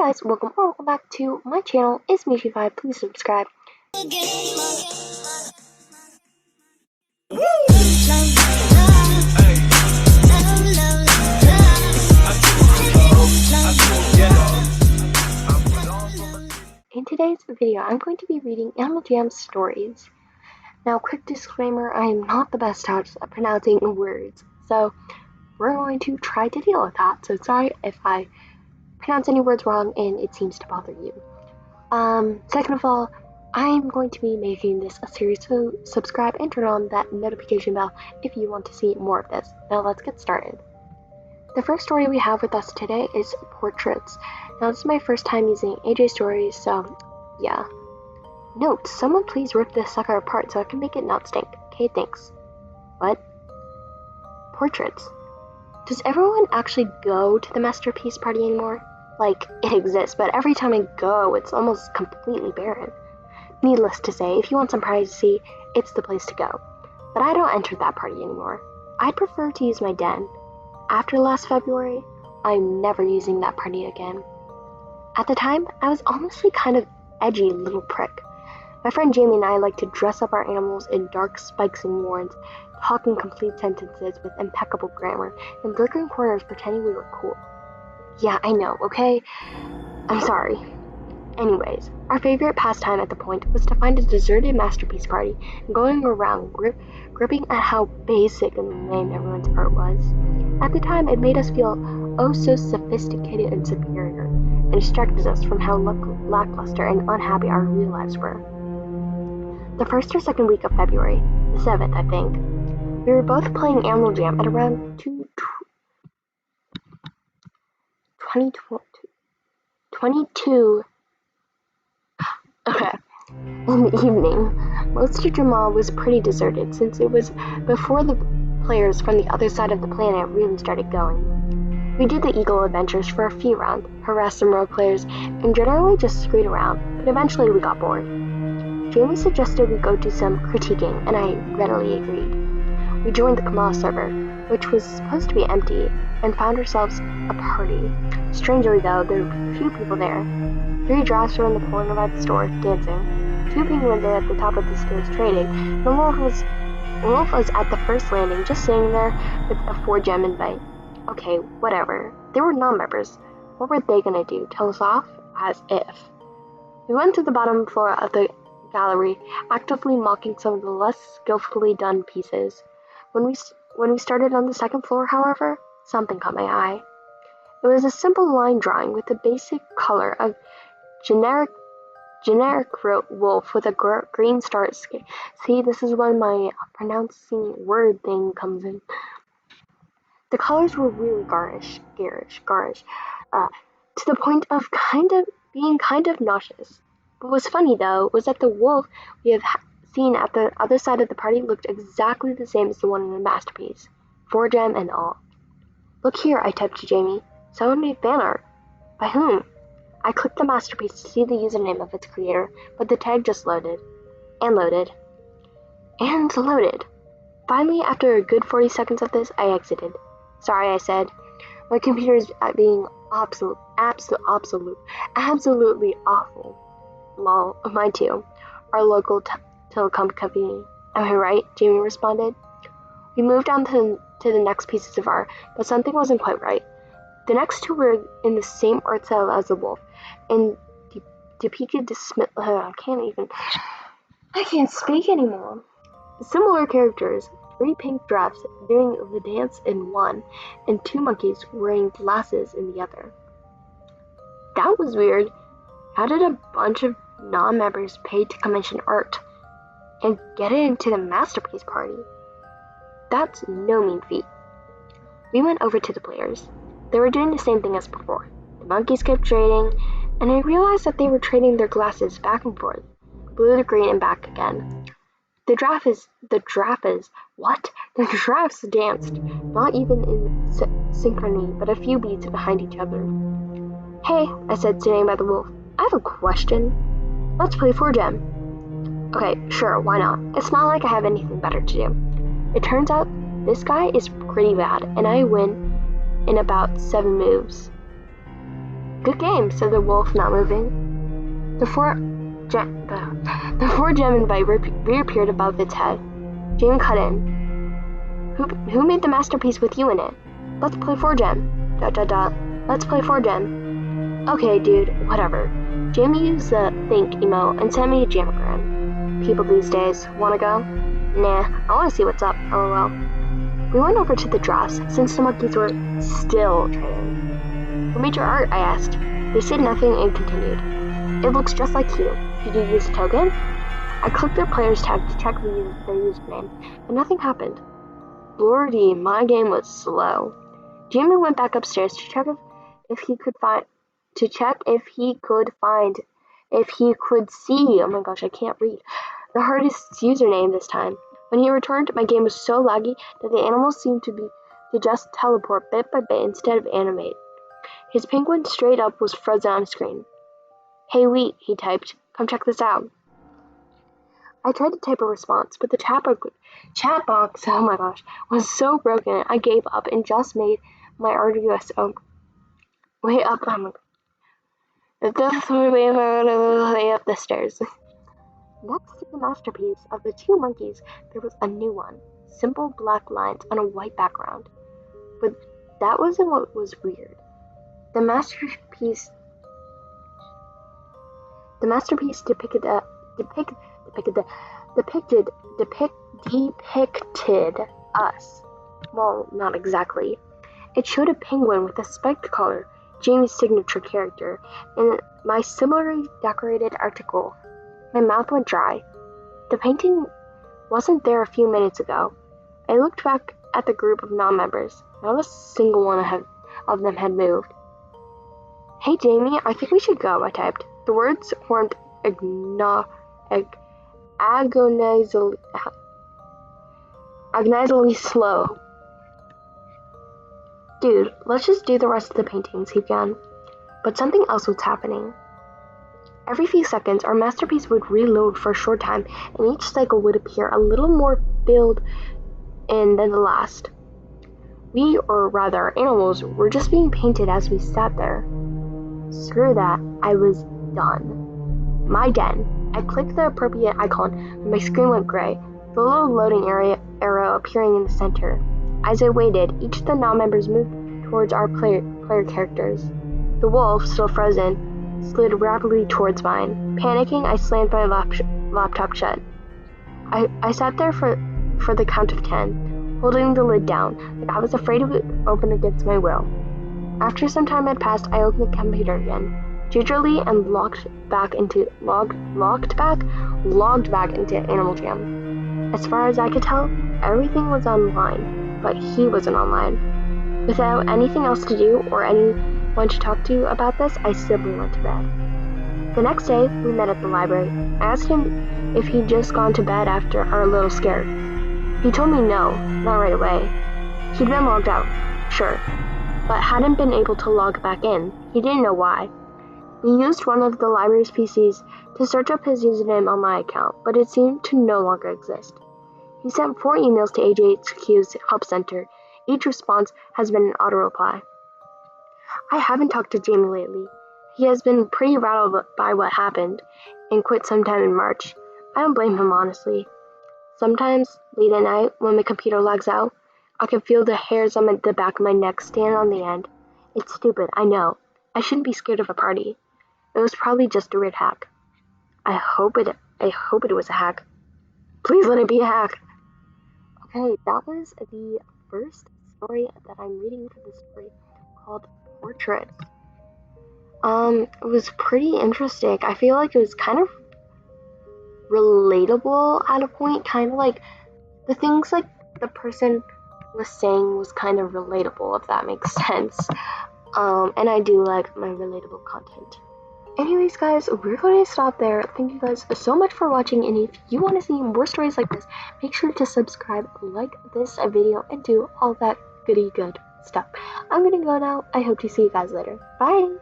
guys, welcome back to my channel. It's me5. Please subscribe. In today's video, I'm going to be reading Animal Jam's stories. Now, quick disclaimer, I am not the best at pronouncing words, so we're going to try to deal with that. So sorry if I pronounce any words wrong and it seems to bother you. Second of all, I'm going to be making this a series, so subscribe and turn on that notification bell if you want to see more of this. Now let's get started. The first story we have with us today is Portraits. Now this is my first time using AJ stories, so yeah. Note, someone please rip this sucker apart so I can make it not stink. Okay, thanks. What? Portraits. Does everyone actually go to the masterpiece party anymore? Like, it exists, but every time I go, it's almost completely barren. Needless to say, if you want some privacy, it's the place to go. But I don't enter that party anymore. I'd prefer to use my den. After last February, I'm never using that party again. At the time, I was honestly kind of edgy little prick. My friend Jamie and I like to dress up our animals in dark spikes and warrens, talk in complete sentences with impeccable grammar, and lurk in corners pretending we were cool. Yeah, I know, okay? I'm sorry. Anyways, our favorite pastime at the point was to find a deserted masterpiece party and going around gripping at how basic and lame everyone's art was. At the time, it made us feel oh so sophisticated and superior, and distracted us from how lackluster and unhappy our real lives were. The first or second week of February, the 7th, I think, we were both playing Animal Jam at around 22 in the evening. Most of Jamal was pretty deserted since it was before the players from the other side of the planet really started going. We did the Eagle adventures for a few rounds, harassed some rogue players, and generally just screwed around, but eventually we got bored. Jamie suggested we go do some critiquing, and I readily agreed. We joined the Kamal server, which was supposed to be empty, and found ourselves a party. Strangely though, there were few people there. 3 giraffes were in the corner by the store, dancing. 2 penguins were at the top of the stairs trading, and the wolf was at the first landing, just sitting there with a 4-gem invite. Okay, whatever. They were non-members. What were they gonna do? Tell us off? As if. We went to the bottom floor of the gallery, actively mocking some of the less skillfully done pieces. When we started on the second floor, however, something caught my eye. It was a simple line drawing with the basic color of generic wolf with a green star. See, this is when my pronouncing word thing comes in. The colors were really garish, to the point of being kind of nauseous. What was funny, though, was that the wolf we have seen at the other side of the party looked exactly the same as the one in the masterpiece, 4-gem and all. Look here, I typed to Jamie. Someone made fan art. By whom? I clicked the masterpiece to see the username of its creator, but the tag just loaded. And loaded. And loaded. Finally, after a good 40 seconds of this, I exited. Sorry, I said. My computer is being absolutely awful. Lol, mine too. Our local telecom company. Am I right? Jamie responded. We moved on to the next pieces of art, but something wasn't quite right. The next 2 were in the same art style as the wolf, and depicted I can't speak anymore. Similar characters, 3 pink giraffes doing the dance in one, and 2 monkeys wearing glasses in the other. That was weird. How did a bunch of non-members pay to commission art and get it into the masterpiece party? That's no mean feat. We went over to the players. They were doing the same thing as before. The monkeys kept trading, and I realized that they were trading their glasses back and forth, blue to green and back again. The giraffes danced, not even in synchrony, but a few beats behind each other. Hey, I said, sitting by the wolf, I have a question. Let's play 4-gem. Okay, sure, why not? It's not like I have anything better to do. It turns out this guy is pretty bad, and I win in about 7 moves. "Good game," said the wolf, not moving. The four gem invite reappeared above its head. Jamie cut in. Who made the masterpiece with you in it? Let's play 4-gem. ... Let's play 4-gem. Okay, dude, whatever. Jamie used the think emote and sent me a jamagram. People these days. Wanna go? Nah, I wanna see what's up, lol. We went over to the drafts, since the monkeys were still training. Who made your art? I asked. They said nothing and continued. It looks just like you. Did you use a token? I clicked the player's tag to check their username, but nothing happened. Lordy, my game was slow. Jamie went back upstairs to check if he could see, oh my gosh, I can't read, the hardest username this time. When he returned, my game was so laggy that the animals seemed to just teleport bit by bit instead of animate. His penguin straight up was frozen on screen. Hey wheat, he typed, come check this out. I tried to type a response, but the chat box, oh my gosh, was so broken I gave up and just made my RWSO way up, oh my god, way up the stairs. Next to the masterpiece of the two monkeys, there was a new one, simple black lines on a white background. But that wasn't what was weird. The masterpiece depicted us. Well, not exactly. It showed a penguin with a spiked collar, Jamie's signature character, in my similarly decorated article. My mouth went dry. The painting wasn't there a few minutes ago. I looked back at the group of non-members. Not a single one of them had moved. Hey Jamie, I think we should go, I typed. The words weren't agonizingly slow. Dude, let's just do the rest of the paintings, he began. But something else was happening. Every few seconds, our masterpiece would reload for a short time, and each cycle would appear a little more filled in than the last. We, or rather our animals, were just being painted as we sat there. Screw that, I was done. My den. I clicked the appropriate icon and my screen went gray, the little loading arrow appearing in the center. As I waited, each of the non-members moved towards our player characters. The wolf, still frozen, slid rapidly towards mine. Panicking, I slammed my laptop shut. I sat there for the count of 10, holding the lid down, like I was afraid it would open against my will. After some time had passed, I opened the computer again, gingerly, and logged back into Animal Jam. As far as I could tell, everything was online, but he wasn't online. Without anything else to do or anyone to talk to about this, I simply went to bed. The next day, we met at the library. I asked him if he'd just gone to bed after our little scare. He told me no, not right away. He'd been logged out, sure, but hadn't been able to log back in. He didn't know why. He used one of the library's PCs to search up his username on my account, but it seemed to no longer exist. He sent 4 emails to AJHQ's help center. Each response has been an auto-reply. I haven't talked to Jamie lately. He has been pretty rattled by what happened and quit sometime in March. I don't blame him, honestly. Sometimes, late at night, when my computer lags out, I can feel the hairs on the back of my neck stand on the end. It's stupid, I know. I shouldn't be scared of a party. It was probably just a weird hack. I hope it was a hack. Please let it be a hack. Okay, that was the first story that I'm reading for this story called Portrait. It was pretty interesting. I feel like it was kind of relatable at a point, kind of like the things like the person was saying was kind of relatable, if that makes sense. And I do like my relatable content. Anyways, guys, we're going to stop there. Thank you guys so much for watching, and if you want to see more stories like this, make sure to subscribe, like this video, and do all that goody good stuff. I'm going to go now. I hope to see you guys later. Bye!